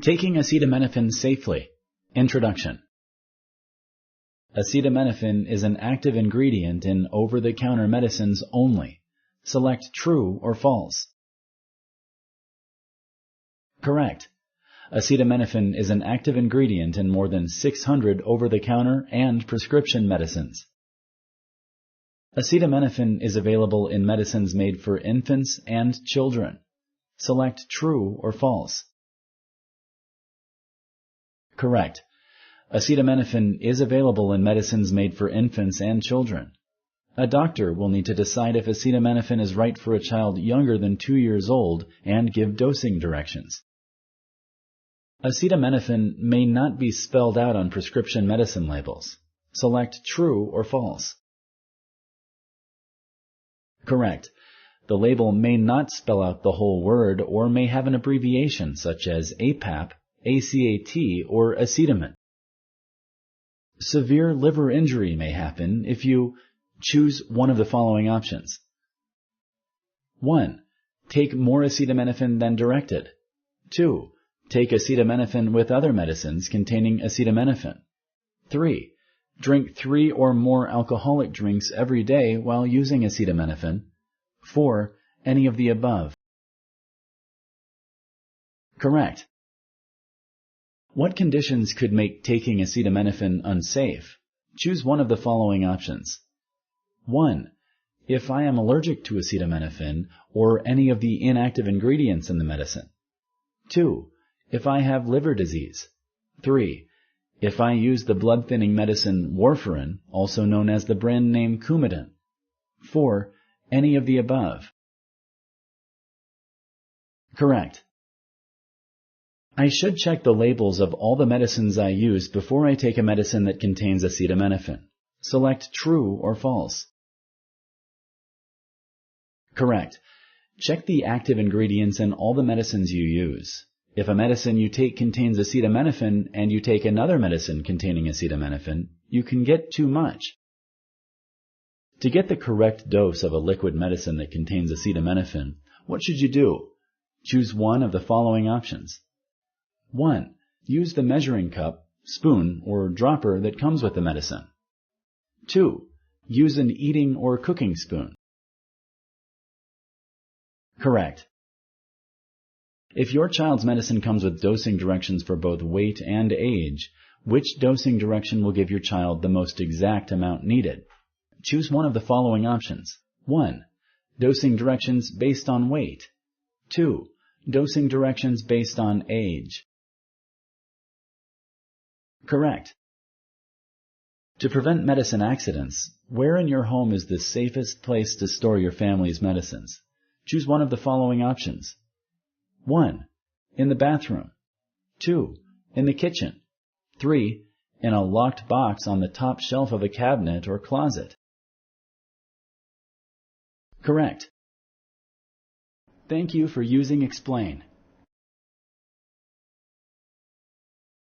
Taking Acetaminophen Safely. Introduction. Acetaminophen is an active ingredient in over-the-counter medicines only. Select true or false. Correct. Acetaminophen is an active ingredient in more than 600 over-the-counter and prescription medicines. Acetaminophen is available in medicines made for infants and children. Select true or false. Correct. Acetaminophen is available in medicines made for infants and children. A doctor will need to decide if acetaminophen is right for a child younger than 2 years old and give dosing directions. Acetaminophen may not be spelled out on prescription medicine labels. Select true or false. Correct. The label may not spell out the whole word or may have an abbreviation such as APAP, ACAT, or acetamin. Severe liver injury may happen if you choose one of the following options. 1. Take more acetaminophen than directed. 2. Take acetaminophen with other medicines containing acetaminophen. 3. Drink 3 or more alcoholic drinks every day while using acetaminophen. 4. Any of the above. Correct. What conditions could make taking acetaminophen unsafe? Choose one of the following options. 1. If I am allergic to acetaminophen or any of the inactive ingredients in the medicine. 2. If I have liver disease. 3. If I use the blood-thinning medicine warfarin, also known as the brand name Coumadin. 4. Any of the above. Correct. I should check the labels of all the medicines I use before I take a medicine that contains acetaminophen. Select true or false. Correct. Check the active ingredients in all the medicines you use. If a medicine you take contains acetaminophen and you take another medicine containing acetaminophen, you can get too much. To get the correct dose of a liquid medicine that contains acetaminophen, what should you do? Choose one of the following options. 1. Use the measuring cup, spoon, or dropper that comes with the medicine. 2. Use an eating or cooking spoon. Correct. If your child's medicine comes with dosing directions for both weight and age, which dosing direction will give your child the most exact amount needed? Choose one of the following options. 1. Dosing directions based on weight. 2. Dosing directions based on age. Correct. To prevent medicine accidents, where in your home is the safest place to store your family's medicines? Choose one of the following options. 1. In the bathroom. 2. In the kitchen. 3. In a locked box on the top shelf of a cabinet or closet. Correct. Thank you for using Explain.